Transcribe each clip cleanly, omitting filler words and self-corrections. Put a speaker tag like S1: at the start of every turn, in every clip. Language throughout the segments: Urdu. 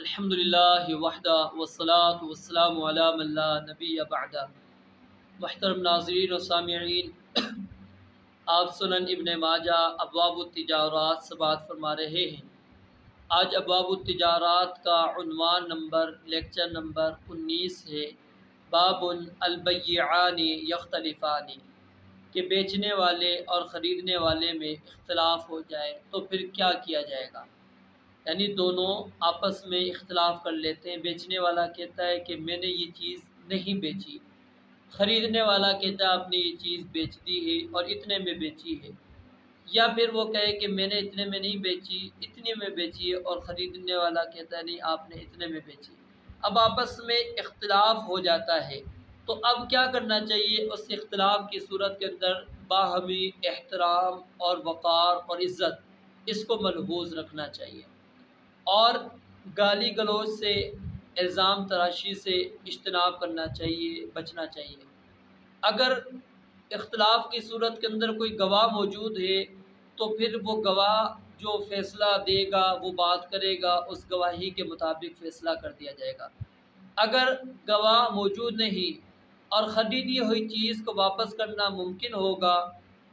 S1: الحمدللہ وحدہ والصلاة والسلام علی من لا نبی بعدہ۔ محترم ناظرین و سامعین، آپ سنن ابن ماجہ ابواب التجارات سے بات فرما رہے ہیں۔ آج ابواب التجارات کا عنوان لیکچر نمبر 19 ہے، باب البیعان یختلفان، کہ بیچنے والے اور خریدنے والے میں اختلاف ہو جائے تو پھر کیا کیا جائے گا؟ یعنی دونوں آپس میں اختلاف کر لیتے ہیں۔ بیچنے والا کہتا ہے کہ میں نے یہ چیز نہیں بیچی، خریدنے والا کہتا ہے آپ نے یہ چیز بیچ دی ہے اور اتنے میں بیچی ہے، یا پھر وہ کہے کہ میں نے اتنے میں نہیں بیچی، اتنے میں بیچی ہے، اور خریدنے والا کہتا ہے نہیں آپ نے اتنے میں بیچی۔ اب آپس میں اختلاف ہو جاتا ہے تو اب کیا کرنا چاہیے؟ اس اختلاف کی صورت کے اندر باہمی احترام اور وقار اور عزت، اس کو ملحوظ رکھنا چاہیے، اور گالی گلوچ سے، الزام تراشی سے اجتناب کرنا چاہیے، بچنا چاہیے۔ اگر اختلاف کی صورت کے اندر کوئی گواہ موجود ہے تو پھر وہ گواہ جو فیصلہ دے گا، وہ بات کرے گا، اس گواہی کے مطابق فیصلہ کر دیا جائے گا۔ اگر گواہ موجود نہیں اور خریدی ہوئی چیز کو واپس کرنا ممکن ہوگا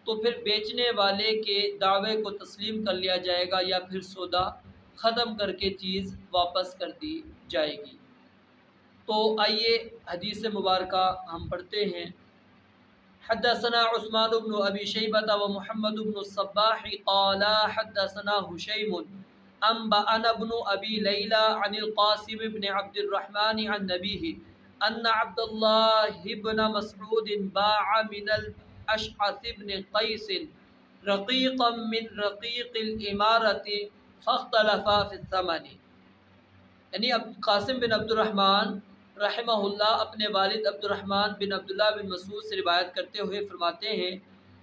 S1: تو پھر بیچنے والے کے دعوے کو تسلیم کر لیا جائے گا، یا پھر سودا ختم کر کے چیز واپس کر دی جائے گی۔ تو آئیے حدیث مبارکہ ہم پڑھتے ہیں۔ حدثنا عثمان بن ابی شیبہ و محمد بن الصباح قال حدثنا حشیم انبأنا ابن ابی لیلى عن القاسم بن عبد الرحمن عن نبیہ ان عبد اللہ بن مسعود باع من الاشعث بن قیس رقیقا من رقیق الامارۃ فاختلفا فی الثمن۔ یعنی قاسم بن عبد الرحمن رحمہ اللہ اپنے والد عبد الرحمن بن عبداللہ بن مسعود سے روایت کرتے ہوئے فرماتے ہیں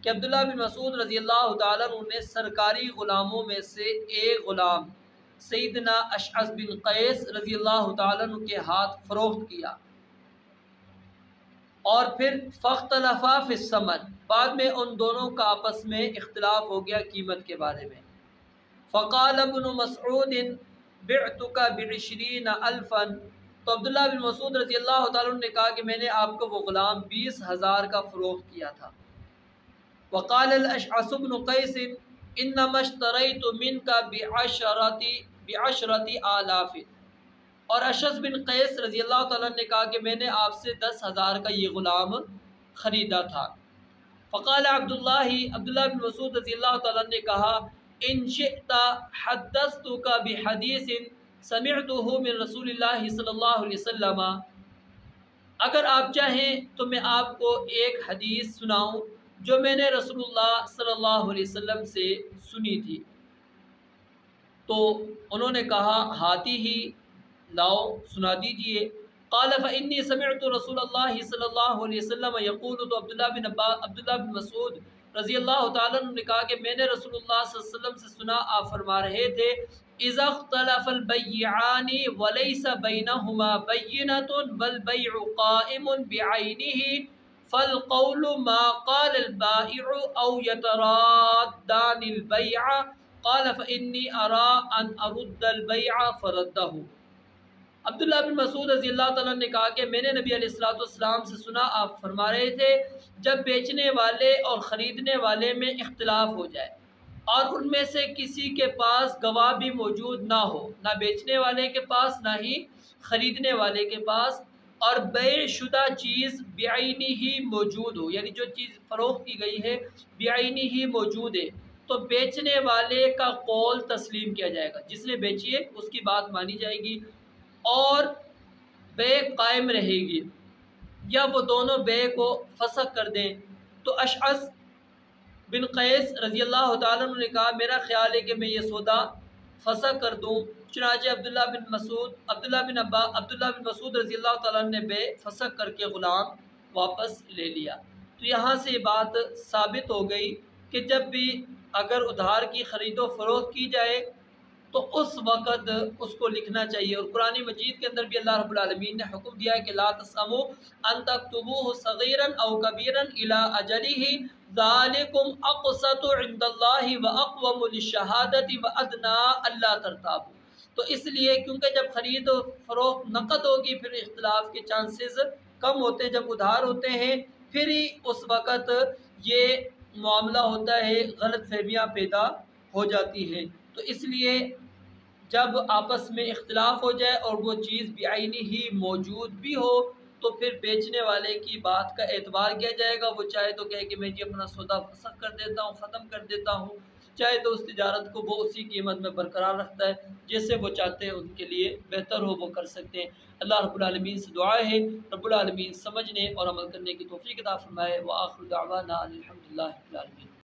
S1: کہ عبداللہ بن مسعود رضی اللہ تعالیٰ عنہ نے سرکاری غلاموں میں سے ایک غلام سیدنا اشعث بن قیس رضی اللہ تعالیٰ عنہ کے ہاتھ فروخت کیا، اور پھر فاختلفا فی الثمن، بعد میں ان دونوں کا آپس میں اختلاف ہو گیا قیمت کے بارے میں۔ فقال ابن مسعود بعتک بعشرین الفا، تو عبداللہ بن مسعود رضی اللہ تعالیٰ عنہ نے کہا کہ میں نے آپ کو وہ غلام 20,000 کا فروخت کیا تھا۔ وقال الاشعث بن قیس انما اشتریت منک بعشرۃ آلاف، اور اشعث بن قیس رضی اللہ تعالیٰ عنہ نے کہا کہ میں نے آپ سے 10,000 کا یہ غلام خریدا تھا۔ فقال عبداللہ بن مسعود رضی اللہ تعالیٰ عنہ نے کہا ان شئت حدثتک بحدیث سمعته من رسول اللہ صلی اللہ علیہ وسلم، اگر آپ چاہیں تو میں آپ کو ایک حدیث سناؤں جو میں نے رسول اللہ صلی اللہ علیہ وسلم سے سنی تھی۔ تو انہوں نے کہا ہاتی ہی، لاؤ سنا دیجئے۔ قال فإنی سمعت رسول اللہ صلی اللہ علیہ وسلم یقول، تو عبداللہ بن مسعود رضی اللہ تعالیٰ عنہ نے کہا کہ میں نے رسول اللہ صلی اللہ علیہ وسلم سے سنا، آپ فرما رہے تھے اذا اختلف البیعان وليس بینہما بینۃ والبیع قائم بعینہ فالقول ما قال البائع او یترادان البیع، قال فإنی ارى ان ارد البیع فردہ۔ عبداللہ بن مسعود رضی اللہ تعالیٰ نے کہا کہ میں نے نبی علیہ الصلوۃ والسلام سے سنا، آپ فرما رہے تھے جب بیچنے والے اور خریدنے والے میں اختلاف ہو جائے اور ان میں سے کسی کے پاس گواہ بھی موجود نہ ہو، نہ بیچنے والے کے پاس نہ ہی خریدنے والے کے پاس، اور بیع شدہ چیز بعینی ہی موجود ہو، یعنی جو چیز فروخت کی گئی ہے بعینی ہی موجود ہے، تو بیچنے والے کا قول تسلیم کیا جائے گا، جس نے بیچی ہے اس کی بات مانی جائے گی اور بیع قائم رہے گی، یا وہ دونوں بیع کو فسخ کر دیں۔ تو اشعث بن قیس رضی اللہ تعالیٰ عنہ نے کہا میرا خیال ہے کہ میں یہ سودا فسخ کر دوں، چنانچہ عبداللہ بن مسعود رضی اللہ تعالیٰ عنہ نے بیع فسخ کر کے غلام واپس لے لیا۔ تو یہاں سے یہ بات ثابت ہو گئی کہ جب بھی اگر ادھار کی خرید و فروخت کی جائے تو اس وقت اس کو لکھنا چاہیے، اور قرآن مجید کے اندر بھی اللہ رب العالمین نے حکم دیا ہے کہ لا تسأموا ان تكتبوه صغيرا او كبيرا الى اجله ذلكم اقسط عند الله واقوم للشهادة وادنى الا ترتابوا، تو اس لیے کیونکہ جب خرید و فروخت نقد ہوگی پھر اختلاف کے چانسز کم ہوتے ہیں، جب ادھار ہوتے ہیں پھر ہی اس وقت یہ معاملہ ہوتا ہے، غلط فہمیاں پیدا ہو جاتی ہیں۔ تو اس لیے جب آپس میں اختلاف ہو جائے اور وہ چیز بعینی ہی موجود بھی ہو تو پھر بیچنے والے کی بات کا اعتبار کیا جائے گا۔ وہ چاہے تو کہے کہ میں جی اپنا سودا فسخ کر دیتا ہوں، ختم کر دیتا ہوں، چاہے تو اس تجارت کو وہ اسی قیمت میں برقرار رکھتا ہے، جیسے وہ چاہتے ہیں ان کے لیے بہتر ہو وہ کر سکتے ہیں۔ اللہ رب العالمین سے دعا ہے رب العالمین سمجھنے اور عمل کرنے کی توفیق عطا فرمائے۔ وآخر دعوانا الحمدللہ رب العالمین۔